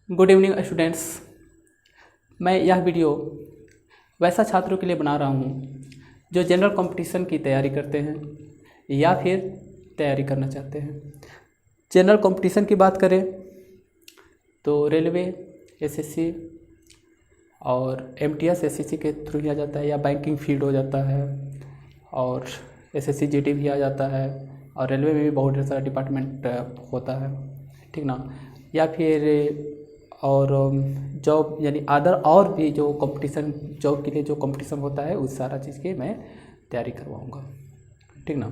Good evening students. मैं यह video वैसा छात्रों के लिए बना रहा हूँ जो जनरल कंपटीशन की तैयारी करते हैं या फिर तैयारी करना चाहते हैं। जनरल कंपटीशन की बात करें तो रेलवे, एसएससी और एमटीएस एसएससी के थ्रू ही आ जाता है, या बैंकिंग फील्ड हो जाता है, और एसएससी जीडी भी आ जाता है, और रेलवे में भी बहुत ढेर सारा डिपार्टमेंट होता है, ठीक ना। या फिर और जॉब यानी अदर और भी जो कंपटीशन जॉब के लिए जो कंपटीशन होता है उस सारा चीज़ की मैं तैयारी करवाऊँगा, ठीक ना।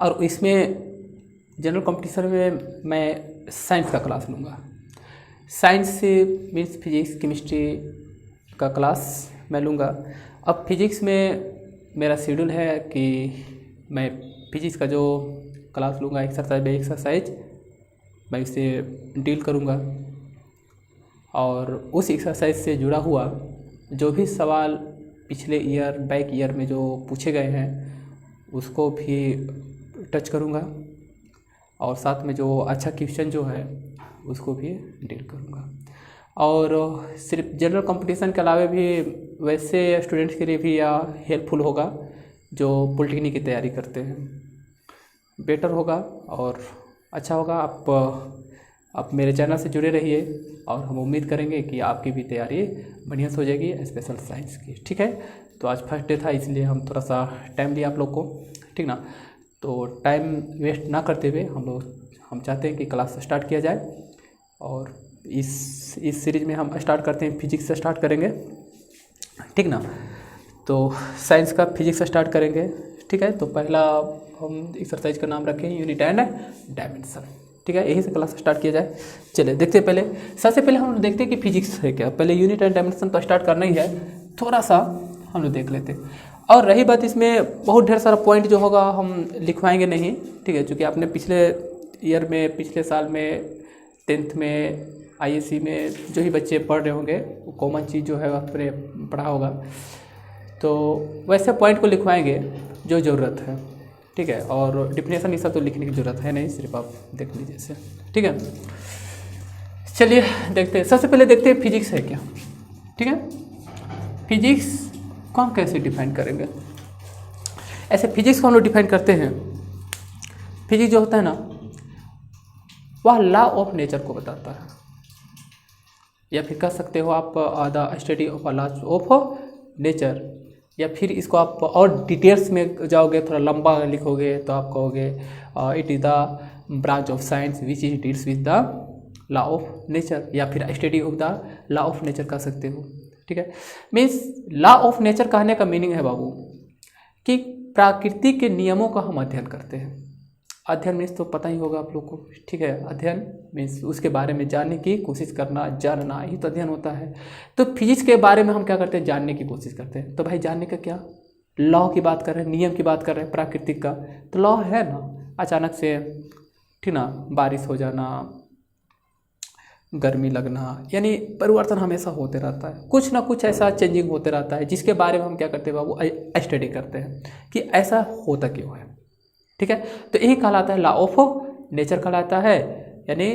और इसमें जनरल कंपटीशन में मैं साइंस का क्लास लूँगा। साइंस से मीन्स फिजिक्स केमिस्ट्री का क्लास मैं लूँगा। अब फिजिक्स में मेरा शेड्यूल है कि मैं फिजिक्स का जो क्लास लूँगा एक्सरसाइज बाय एक्सरसाइज मैं उसे डील करूँगा, और उस एक्सरसाइज से जुड़ा हुआ जो भी सवाल पिछले ईयर बैक ईयर में जो पूछे गए हैं उसको भी टच करूँगा, और साथ में जो अच्छा क्वेश्चन जो है उसको भी डील करूँगा। और सिर्फ जनरल कंपटीशन के अलावा भी वैसे स्टूडेंट्स के लिए भी यह हेल्पफुल होगा जो पॉलिटेक्निक की तैयारी करते हैं, बेटर होगा और अच्छा होगा। आप मेरे चैनल से जुड़े रहिए और हम उम्मीद करेंगे कि आपकी भी तैयारी बढ़िया से हो जाएगी स्पेशल साइंस की, ठीक है। तो आज फर्स्ट डे था इसलिए हम थोड़ा सा टाइम लिया आप लोग को, ठीक ना। तो टाइम वेस्ट ना करते हुए हम चाहते हैं कि क्लास स्टार्ट किया जाए, और इस सीरीज़ में हम स्टार्ट करते हैं, फिजिक्स से स्टार्ट करेंगे, ठीक ना। तो साइंस का फिजिक्स से स्टार्ट करेंगे, ठीक है। तो पहला हम एक्सरसाइज का नाम रखें यूनिट एंड डायमेंशन, ठीक है। यही से क्लास स्टार्ट किया जाए। चलिए देखते हैं। पहले सबसे पहले हम लोग देखते हैं कि फिजिक्स है क्या। पहले यूनिट एंड डायमेंशन तो स्टार्ट करना ही है, थोड़ा सा हम लोग देख लेते हैं। और रही बात इसमें बहुत ढेर सारा पॉइंट जो होगा हम लिखवाएंगे नहीं, ठीक है, क्योंकि आपने पिछले ईयर में पिछले साल में 10th में आईएससी में जो ही बच्चे पढ़ रहे होंगे वो कॉमन चीज़ जो है आपने पढ़ा होगा, तो वैसे पॉइंट को लिखवाएंगे जो ज़रूरत है, ठीक है। और डिफिनेशन ये सब तो लिखने की ज़रूरत है नहीं, सिर्फ आप देख लीजिए इसे, ठीक है। चलिए देखते हैं। सबसे पहले देखते हैं फिजिक्स है क्या, ठीक है। फिजिक्स को हम कैसे डिफाइन करेंगे। ऐसे फिजिक्स को हम लोग डिफाइन करते हैं, फिजिक्स जो होता है ना वह लॉ ऑफ नेचर को बताता है, या फिर कह सकते हो आप the study of laws of nature, या फिर इसको आप और डिटेल्स में जाओगे, थोड़ा लंबा लिखोगे तो आप कहोगे it is the branch of science which is deals with the law of nature, या फिर study of the law of nature कह सकते हो, ठीक है। मीन्स लॉ ऑफ नेचर कहने का मीनिंग है बाबू कि प्रकृति के नियमों का हम अध्ययन करते हैं। अध्ययन मीन्स तो पता ही होगा आप लोग को, ठीक है। अध्ययन मीन्स उसके बारे में जानने की कोशिश करना, जानना ही तो अध्ययन होता है। तो फिजिक्स के बारे में हम क्या करते हैं, जानने की कोशिश करते हैं। तो भाई जानने का क्या, लॉ की बात कर रहे हैं, नियम की बात कर रहे हैं प्राकृतिक का, तो लॉ है ना, अचानक से, ठीक ना, बारिश हो जाना, गर्मी लगना, यानी परिवर्तन हमेशा होते रहता है, कुछ ना कुछ ऐसा चेंजिंग होते रहता है जिसके बारे में हम क्या करते हैं बाबू, स्टडी करते हैं कि ऐसा होता क्यों है, ठीक है। तो यही कहलाता है लॉ ऑफ नेचर कहलाता है, यानी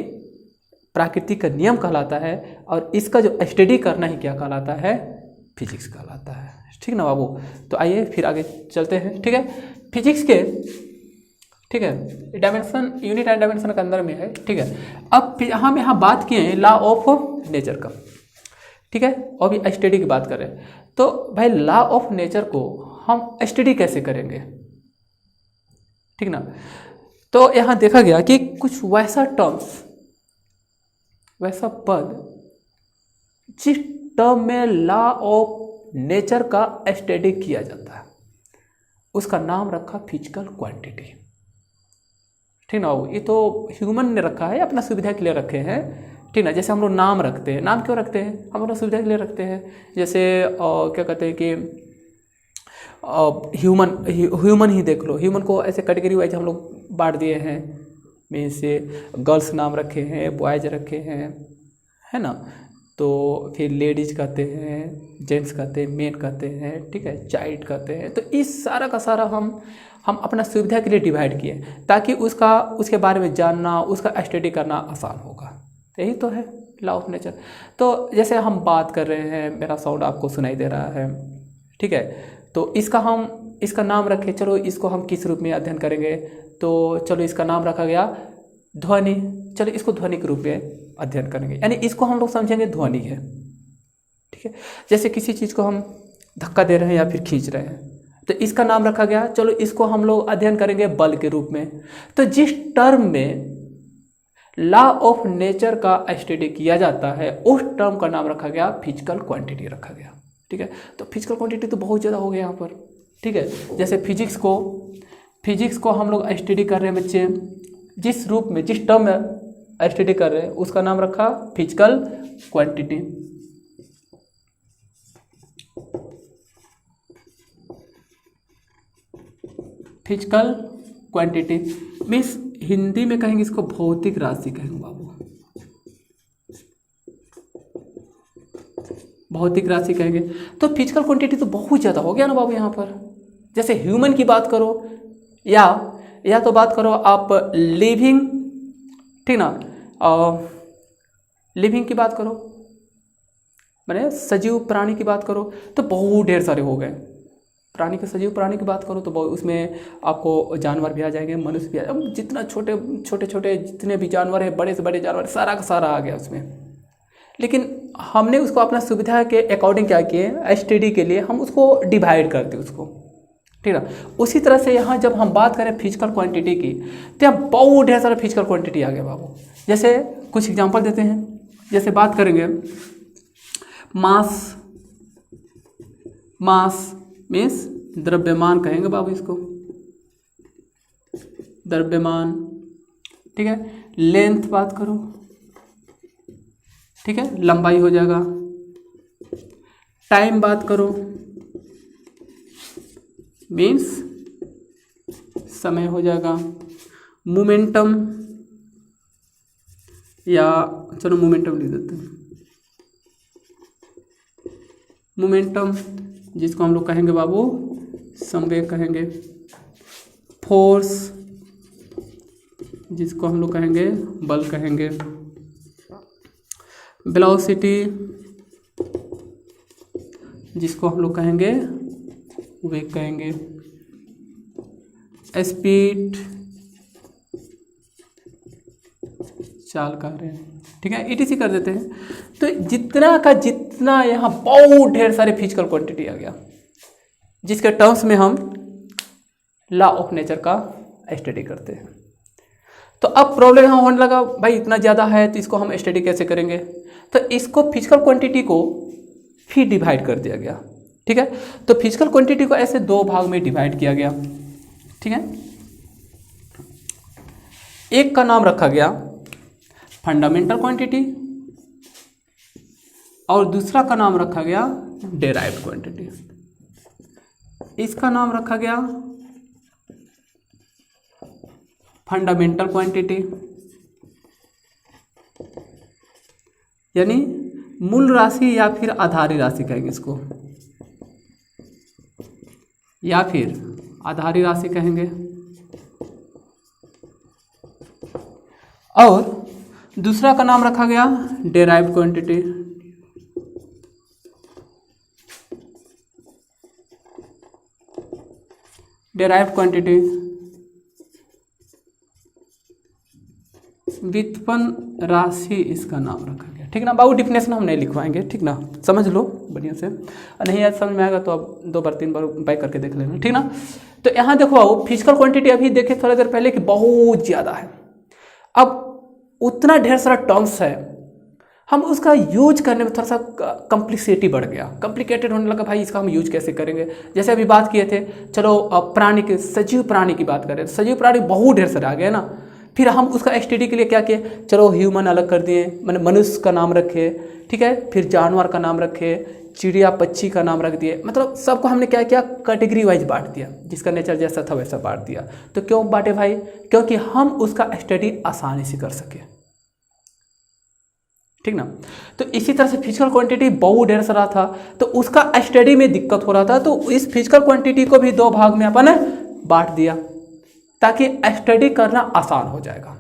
प्राकृतिक का नियम कहलाता है, और इसका जो स्टडी करना ही क्या कहलाता है, फिजिक्स कहलाता है, ठीक ना बाबू। तो आइए फिर आगे चलते हैं, ठीक है। फिजिक्स के, ठीक है, डायमेंशन यूनिट एंड डायमेंशन के अंदर में है, ठीक है। अब हम यहाँ बात किए हैं लॉ ऑफ नेचर का, ठीक है, और भी स्टडी की बात करें तो भाई लॉ ऑफ नेचर को हम स्टडी कैसे करेंगे, ठीक ना। तो यहाँ देखा गया कि कुछ वैसा टर्म्स, वैसा पद जिस टर्म में लॉ ऑफ नेचर का स्टडी किया जाता है उसका नाम रखा फिजिकल क्वांटिटी, ठीक ना। ये तो ह्यूमन ने रखा है, अपना सुविधा के लिए रखे हैं, ठीक ना। जैसे हम लोग नाम रखते हैं, नाम क्यों रखते हैं, हम लोग सुविधा के लिए रखते हैं। जैसे क्या कहते हैं कि ह्यूमन ही देख लो, ह्यूमन को ऐसे कैटेगरी वाइज हम लोग बांट दिए हैं, मीन्स गर्ल्स नाम रखे हैं, बॉयज रखे हैं, है ना। तो फिर लेडीज कहते हैं, जेंट्स कहते हैं, मेन कहते हैं, ठीक है, चाइल्ड कहते हैं। तो इस सारा का सारा हम अपना सुविधा के लिए डिवाइड किए ताकि उसके बारे में जानना, उसका स्टडी करना आसान होगा। यही तो है, लॉ ऑफ नेचर। तो जैसे हम बात कर रहे हैं, मेरा साउंड आपको सुनाई दे रहा है, ठीक है, तो इसका नाम रखें, चलो इसको हम किस रूप में अध्ययन करेंगे, तो चलो इसका नाम रखा गया ध्वनि, चलो इसको ध्वनि के रूप में अध्ययन करेंगे, यानी इसको हम लोग समझेंगे ध्वनि है, ठीक है। जैसे किसी चीज़ को हम धक्का दे रहे हैं या फिर खींच रहे हैं, तो इसका नाम रखा गया, चलो इसको हम लोग अध्ययन करेंगे बल के रूप में। तो जिस टर्म में लॉ ऑफ नेचर का स्टडी किया जाता है उस टर्म का नाम रखा गया फिजिकल क्वांटिटी रखा गया, ठीक है। तो फिजिकल क्वांटिटी तो बहुत ज़्यादा हो गया यहाँ पर, ठीक है। जैसे फिजिक्स को हम लोग स्टडी कर रहे हैं बच्चे, जिस रूप में जिस टर्म में स्टडी कर रहे हैं उसका नाम रखा physical quantity. Physical quantity means Hindi में कहेंगे इसको भौतिक राशि कहेंगे बाबू, भौतिक राशि कहेंगे। तो फिजिकल क्वांटिटी तो बहुत ज़्यादा हो गया ना बाबू यहाँ पर। जैसे ह्यूमन की बात करो या तो बात करो आप लिविंग, ठीक ना, लिविंग की बात करो, मैंने सजीव प्राणी की बात करो तो बहुत ढेर सारे हो गए। सजीव प्राणी की बात करो तो उसमें आपको जानवर भी आ जाएंगे, मनुष्य भी आ जाएंगे, जितना छोटे जितने भी जानवर है, बड़े से बड़े जानवर, सारा का सारा आ गया उसमें। लेकिन हमने उसको अपना सुविधा के अकॉर्डिंग क्या किए, स्टडी के लिए हम उसको डिवाइड करते उसको, ठीक है। उसी तरह से यहाँ जब हम बात करें फिजिकल क्वांटिटी की तो यहाँ बहुत ढेर सारा फिजिकल क्वांटिटी आ गया बाबू। जैसे कुछ एग्जांपल देते हैं, जैसे बात करेंगे मास मीन्स द्रव्यमान कहेंगे बाबू इसको, द्रव्यमान, ठीक है। लेंथ बात करो, ठीक है, लंबाई हो जाएगा। टाइम बात करो मीन्स समय हो जाएगा। मोमेंटम, या चलो मोमेंटम लिख देते हैं, मोमेंटम जिसको हम लोग कहेंगे बाबू संवेग कहेंगे। फोर्स जिसको हम लोग कहेंगे बल कहेंगे। वेलोसिटी जिसको हम लोग कहेंगे वेग कहेंगे। स्पीड चाल कह रहे हैं, ठीक है, ETC कर देते हैं। तो जितना का जितना यहाँ बहुत ढेर सारे फिजिकल क्वांटिटी आ गया, जिसके टर्म्स में हम लॉ ऑफ नेचर का स्टडी करते हैं। तो अब प्रॉब्लम यहाँ होने लगा, भाई इतना ज़्यादा है तो इसको हम स्टडी कैसे करेंगे। तो इसको फिजिकल क्वांटिटी को फिर डिवाइड कर दिया गया, ठीक है। तो फिजिकल क्वांटिटी को ऐसे दो भाग में डिवाइड किया गया, ठीक है। एक का नाम रखा गया फंडामेंटल क्वांटिटी और दूसरा का नाम रखा गया डेराइव्ड क्वांटिटी। इसका नाम रखा गया फंडामेंटल क्वांटिटी, यानी मूल राशि या फिर आधारी राशि कहेंगे इसको, या फिर आधारी राशि कहेंगे। और दूसरा का नाम रखा गया डेराइव्ड क्वांटिटी। डेराइव्ड क्वांटिटी व्युत्पन्न राशि इसका नाम रखा गया, ठीक ना बाबू। डिफिनेशन हम नहीं लिखवाएंगे, ठीक ना, समझ लो बढ़िया से, नहीं आज समझ में आएगा तो अब 2 बार 3 बार बाय करके देख लेना, ठीक ना। तो यहाँ देखो बाबू फिजिकल क्वांटिटी अभी देखे थोड़ा देर पहले कि बहुत ज़्यादा है। अब उतना ढेर सारा टर्म्स है, हम उसका यूज करने में थोड़ा सा कॉम्प्लिकेसिटी बढ़ गया, कॉम्प्लिकेटेड होने लगा। भाई इसका हम यूज कैसे करेंगे। जैसे अभी बात किए थे, चलो प्राणी के सजीव प्राणी की बात करें, सजीव प्राणी बहुत ढेर सारे आ गए ना। फिर हम उसका स्टडी के लिए क्या किए, चलो ह्यूमन अलग कर दिए, मैंने मनुष्य का नाम रखे, ठीक है, फिर जानवर का नाम रखे, चिड़िया पक्षी का नाम रख दिए, मतलब सबको हमने क्या किया, कैटेगरी वाइज बांट दिया, जिसका नेचर जैसा था वैसा बांट दिया। तो क्यों बांटे भाई, क्योंकि हम उसका स्टडी आसानी से कर सके, ठीक ना। तो इसी तरह से फिजिकल क्वांटिटी बहुत ढेर सारा था, तो उसका स्टडी में दिक्कत हो रहा था, तो इस फिजिकल क्वांटिटी को भी 2 भाग में अपन बांट दिया ताकि स्टडी करना आसान हो जाएगा।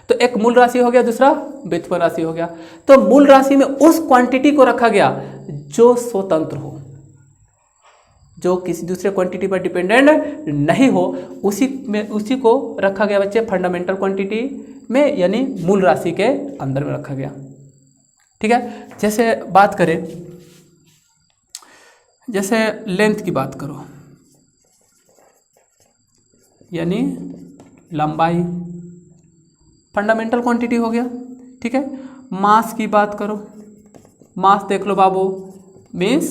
तो एक मूल राशि हो गया, दूसरा व्युत्पन्न राशि हो गया। तो मूल राशि में उस क्वांटिटी को रखा गया जो स्वतंत्र हो, जो किसी दूसरे क्वांटिटी पर डिपेंडेंट नहीं हो, उसी को रखा गया बच्चे फंडामेंटल क्वांटिटी में, यानी मूल राशि के अंदर में रखा गया। ठीक है, जैसे बात करें, जैसे लेंथ की बात करो, यानी लंबाई फंडामेंटल क्वांटिटी हो गया। ठीक है, मास की बात करो, मास देख लो बाबू, मीन्स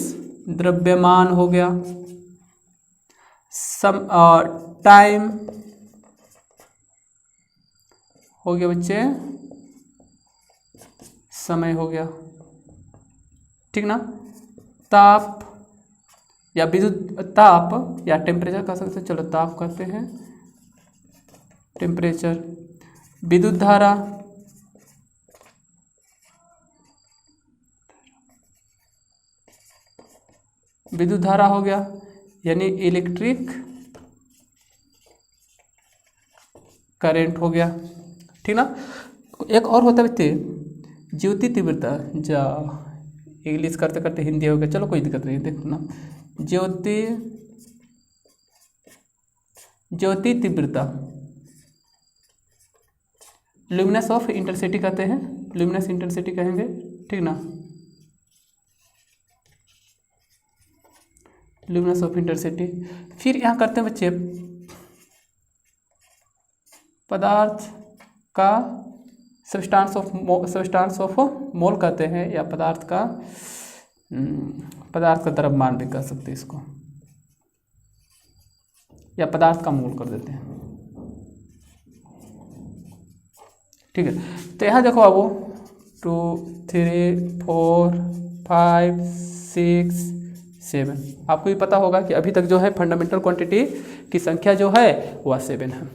द्रव्यमान हो गया। टाइम हो गया बच्चे, समय हो गया। ठीक ना, ताप या विद्युत ताप या टेम्परेचर कह सकते हैं, चलो ताप कहते हैं, टेम्परेचर। विद्युत धारा, विद्युत धारा हो गया, यानी इलेक्ट्रिक करंट हो गया। ठीक ना, एक और होता है बच्चे ज्योति तीव्रता, जा इंग्लिश करते करते हिंदी हो गया, चलो कोई दिक्कत नहीं, देखो ना, ज्योति तीव्रता, ल्यूमिनस ऑफ इंटेंसिटी कहते हैं, ल्यूमिनस इंटेंसिटी कहेंगे। ठीक ना, ल्यूमिनस ऑफ इंटेंसिटी। फिर यहाँ करते हैं बच्चे पदार्थ का सब्सटेंस ऑफ मोल कहते हैं, या पदार्थ का द्रव्यमान भी कह सकते हैं इसको, या पदार्थ का मोल कर देते हैं। ठीक है, तो यहाँ देखो बाबू 2 3 4 5 6 7, आपको भी पता होगा कि अभी तक जो है फंडामेंटल क्वांटिटी की संख्या जो है वह 7 है।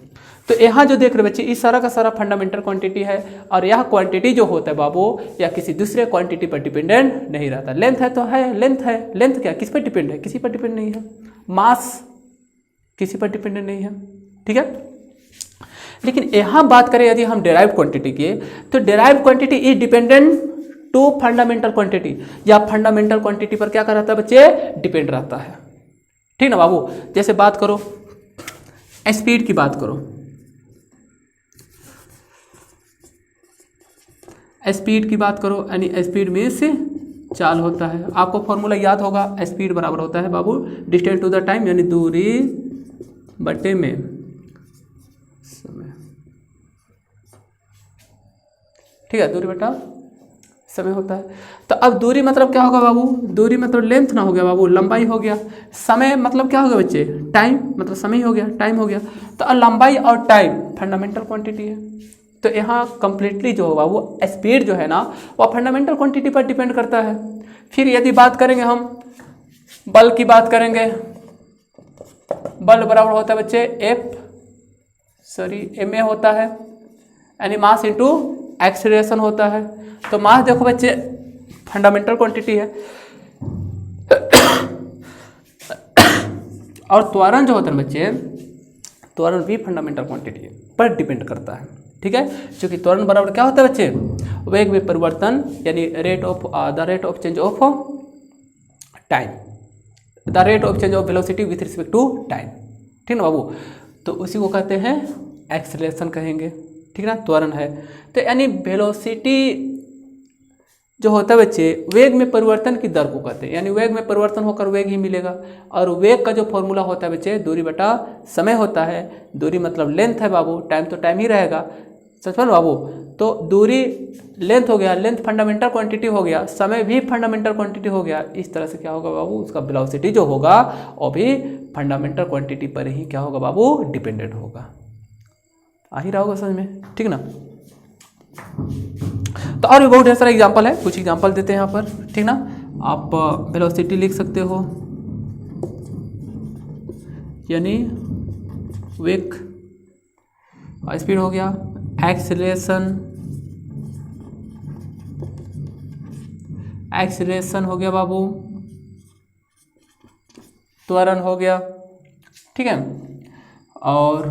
तो यहाँ जो देख रहे बच्चे, इस सारा का सारा फंडामेंटल क्वांटिटी है, और यह क्वांटिटी जो होता है बाबू, या किसी दूसरे क्वांटिटी पर डिपेंडेंट नहीं रहता। लेंथ है तो है, लेंथ है, लेंथ क्या किस पर डिपेंड है, किसी पर डिपेंड नहीं है। मास किसी पर डिपेंडेंट नहीं है। ठीक है, लेकिन यहाँ बात करें यदि हम डेराइव्ड क्वांटिटी की, तो derived quantity is dependent to fundamental quantity, या फंडामेंटल क्वांटिटी पर क्या कर रहता है बच्चे, डिपेंड रहता है। ठीक ना बाबू, जैसे बात करो स्पीड की बात करो, स्पीड की बात करो, यानी स्पीड में से चाल होता है। आपको फॉर्मूला याद होगा, स्पीड बराबर होता है बाबू डिस्टेंस टू द टाइम, यानी दूरी बटे में समय। ठीक है, दूरी बटा समय होता है। तो अब दूरी मतलब क्या होगा बाबू, दूरी मतलब लेंथ ना हो गया बाबू, लंबाई हो गया। समय मतलब क्या होगा बच्चे, टाइम मतलब समय हो गया, टाइम हो गया। तो लंबाई और टाइम फंडामेंटल क्वांटिटी है। तो यहाँ कंप्लीटली जो होगा वो स्पीड जो है ना, वह फंडामेंटल क्वांटिटी पर डिपेंड करता है। फिर यदि बात करेंगे हम बल की बात करेंगे, बल बराबर होता है बच्चे ma होता है, यानी मास इनटू एक्सीलरेशन होता है। तो मास देखो बच्चे फंडामेंटल क्वांटिटी है, और त्वरण जो होता है बच्चे, त्वरण भी फंडामेंटल क्वांटिटी पर डिपेंड करता है। ठीक है, क्योंकि त्वरण बराबर क्या होता है बच्चे, वेग में परिवर्तन, यानी the rate of change of time, the rate of change of velocity with respect to time. ठीक ना बाबू, तो उसी को कहते हैं एक्सीलरेशन कहेंगे। ठीक ना, त्वरण है। तो यानी वेलोसिटी जो होता है बच्चे, वेग में परिवर्तन की दर को कहते हैं, यानी वेग में परिवर्तन होकर वेग ही मिलेगा। और वेग का जो फॉर्मूला होता है बच्चे, दूरी बटा समय होता है। दूरी मतलब लेंथ है बाबू, टाइम तो टाइम ही रहेगा, समझ पाए बाबू। तो दूरी लेंथ हो गया, लेंथ फंडामेंटल क्वांटिटी हो गया, समय भी फंडामेंटल क्वांटिटी हो गया। इस तरह से क्या होगा बाबू, उसका वेलोसिटी जो होगा वो भी फंडामेंटल क्वांटिटी पर ही क्या होगा बाबू, डिपेंडेंट होगा। आ ही रहा होगा समझ में। ठीक ना, तो और भी बहुत ढेर सारा एग्जाम्पल है, कुछ एग्जाम्पल देते हैं यहाँ पर। ठीक ना, आप वेलोसिटी लिख सकते हो, यानी वेग, स्पीड हो गया, एक्सीलरेशन हो गया बाबू, त्वरण हो गया। ठीक है, और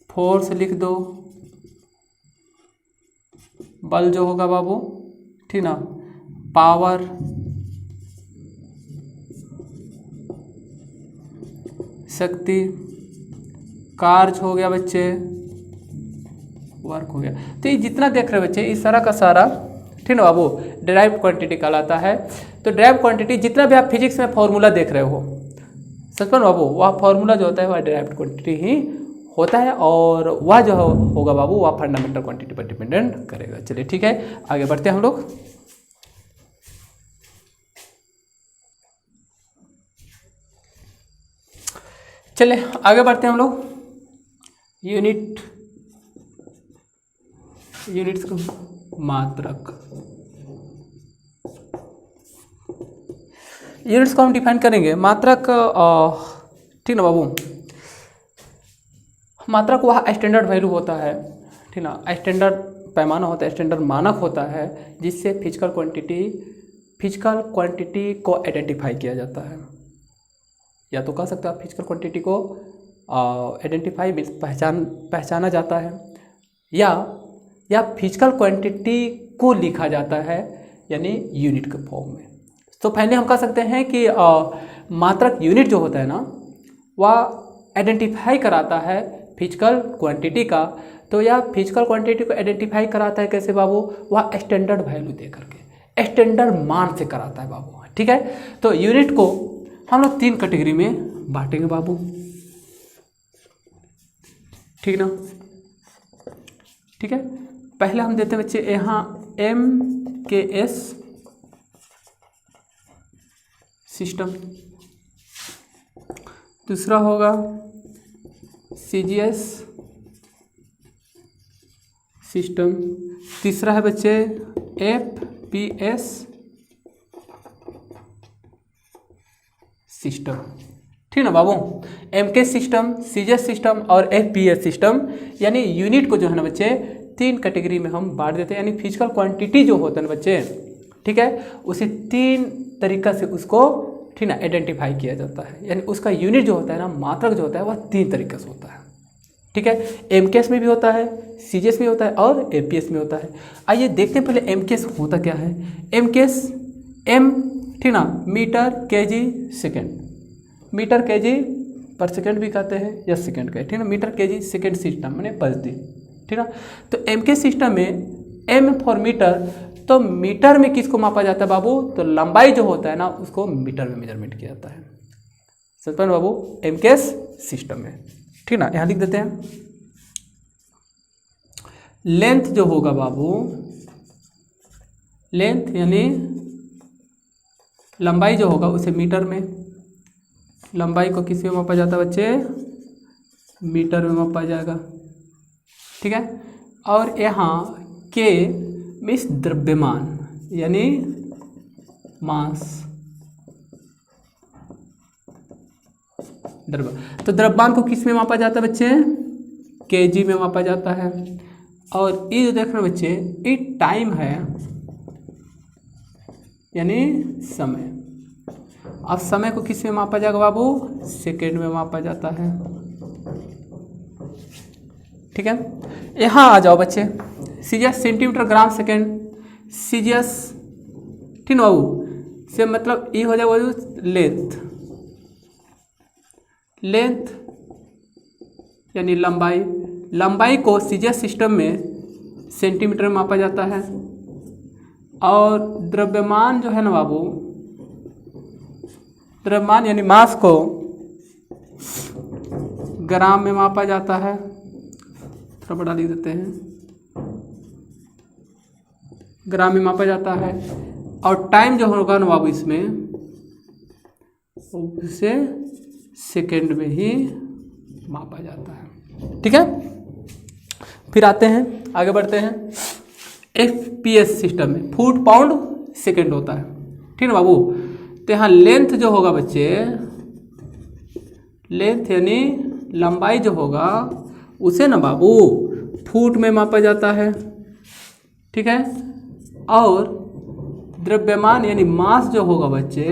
फोर्स लिख दो, बल जो होगा बाबू, ठीक ना, पावर, शक्ति, कार्य हो गया बच्चे, वर्क हो गया। तो ये जितना देख रहे बच्चे इस सारा का सारा, ठीक ना बाबू, डिराइव्ड क्वांटिटी कहलाता है। तो डिराइव्ड क्वांटिटी जितना भी आप फिजिक्स में फॉर्मूला देख रहे हो सच में बाबू, वह फॉर्मूला जो होता है वह डिराइव्ड क्वांटिटी ही होता है, और वह जो होगा बाबू वह फंडामेंटल क्वांटिटी पर डिपेंडेंट करेगा। चलिए ठीक है, आगे बढ़ते हैं हम लोग। चलिए आगे बढ़ते हैं हम लोग। यूनिट्स को मात्रक, यूनिट्स को हम डिफाइन करेंगे। मात्रक, ठीक ना बाबू, मात्रक वह स्टैंडर्ड वैल्यू होता है, ठीक ना, स्टैंडर्ड पैमाना होता है, स्टैंडर्ड मानक होता है, जिससे फिजिकल क्वांटिटी को आइडेंटिफाई किया जाता है। या तो कह सकते हो आप फिजिकल क्वांटिटी को आइडेंटिफाई पहचाना जाता है, या फिजिकल क्वांटिटी को लिखा जाता है, यानी यूनिट के फॉर्म में। तो पहले हम कह सकते हैं कि मात्रक यूनिट जो होता है ना, वह आइडेंटिफाई कराता है फिजिकल क्वांटिटी का। तो यह फिजिकल क्वांटिटी को आइडेंटिफाई कराता है कैसे बाबू, वह स्टैंडर्ड वैल्यू दे करके, स्टैंडर्ड मान से कराता है बाबू, ठीक है। तो यूनिट को हम लोग 3 कैटेगरी में बांटेंगे बाबू, ठीक ना, ठीक है। पहले हम देते हैं बच्चे यहाँ MKS सिस्टम, दूसरा होगा CGS सिस्टम, तीसरा है बच्चे FPS सिस्टम, ठीक ना बाबू। MKS सिस्टम, CGS सिस्टम और FPS सिस्टम, यानी यूनिट को जो है ना बच्चे 3 कैटेगरी में हम बांट देते हैं। यानी फिजिकल क्वांटिटी जो होता है ना बच्चे, ठीक है, उसे 3 तरीका से उसको, ठीक ना, आइडेंटिफाई किया जाता है। यानी उसका यूनिट जो होता है ना, मात्रक जो होता है वह 3 तरीके से होता है, ठीक है। MKS में भी होता है, CGS में होता है और FPS में होता है। आइए देखते हैं पहले MKS होता क्या है। MKS, M, ठीक ना, metre KG second, metre KG per second भी कहते हैं या सेकेंड का, ठीक ना, मीटर केजी सेकेंड सिस्टम मैंने पद्धति, ठीक ना। तो MKS सिस्टम में M फॉर मीटर, तो मीटर में किसको मापा जाता है बाबू, तो लंबाई जो होता है ना उसको मीटर में मेजरमेंट किया जाता है, समझ पाए बाबू, MKS सिस्टम में, ठीक ना। यहाँ लिख देते हैं लेंथ जो होगा बाबू, लेंथ यानी लंबाई जो होगा उसे मीटर में, लंबाई को किस में मापा जाता है बच्चे, मीटर में मापा जाएगा, ठीक है। और यहाँ के मीन्स द्रव्यमान यानी मास, तो द्रव्यमान को किस में मापा जाता है बच्चे, केजी में मापा जाता है। और ये जो देख रहे हैं बच्चे, ये टाइम है यानी समय। अब समय को किस में मापा जाएगा बाबू, सेकेंड में मापा जाता है, ठीक है। यहाँ आ जाओ बच्चे, CGS centimetre gram second, CGS, ठीक ना बाबू, से मतलब ये हो जाएगा बाबू लेंथ, लेंथ यानी लंबाई, लंबाई को CGS सिस्टम में सेंटीमीटर में मापा जाता है। और द्रव्यमान जो है ना बाबू, द्रव्यमान यानी मास को ग्राम में मापा जाता है, थोड़ा बड़ा लिख देते हैं, ग्राम में मापा जाता है। और टाइम जो होगा ना बाबू इसमें, उसे सेकेंड में ही मापा जाता है, ठीक है। फिर आते हैं, आगे बढ़ते हैं। FPS सिस्टम में फुट पाउंड सेकेंड होता है, ठीक है बाबू। तो यहाँ लेंथ जो होगा बच्चे, लेंथ यानी लंबाई जो होगा उसे ना बाबू फुट में मापा जाता है, ठीक है। और द्रव्यमान यानी मास जो होगा बच्चे,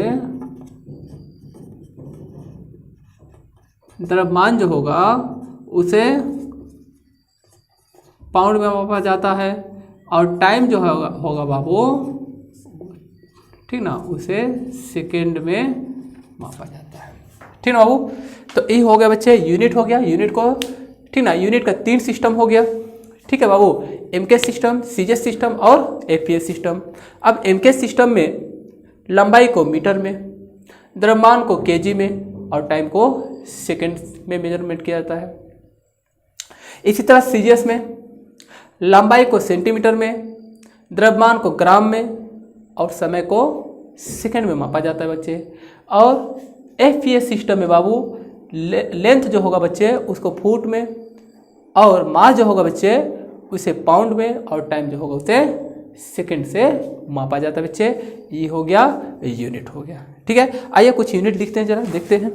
द्रव्यमान जो होगा उसे पाउंड में मापा जाता है। और टाइम जो होगा बाबू, ठीक ना, उसे सेकेंड में मापा जाता है। ठीक ना बाबू। तो ये हो गया बच्चे यूनिट हो गया, यूनिट को, ठीक ना, यूनिट का 3 सिस्टम हो गया। ठीक है बाबू, एमके सिस्टम, सीजीएस सिस्टम और एपीएस सिस्टम। अब एमके सिस्टम में लंबाई को मीटर में, द्रव्यमान को केजी में और टाइम को सेकेंड में मेजरमेंट किया जाता है। इसी तरह सीजीएस में लंबाई को सेंटीमीटर में, द्रव्यमान को ग्राम में और समय को सेकंड में मापा जाता है बच्चे। और एफपीएस सिस्टम में बाबू लेंथ जो होगा बच्चे उसको फुट में, और मास जो होगा बच्चे उसे पाउंड में, और टाइम जो होगा उसे सेकंड से मापा जाता है बच्चे। ये हो गया यूनिट हो गया। ठीक है, आइए कुछ यूनिट लिखते हैं, जरा देखते हैं।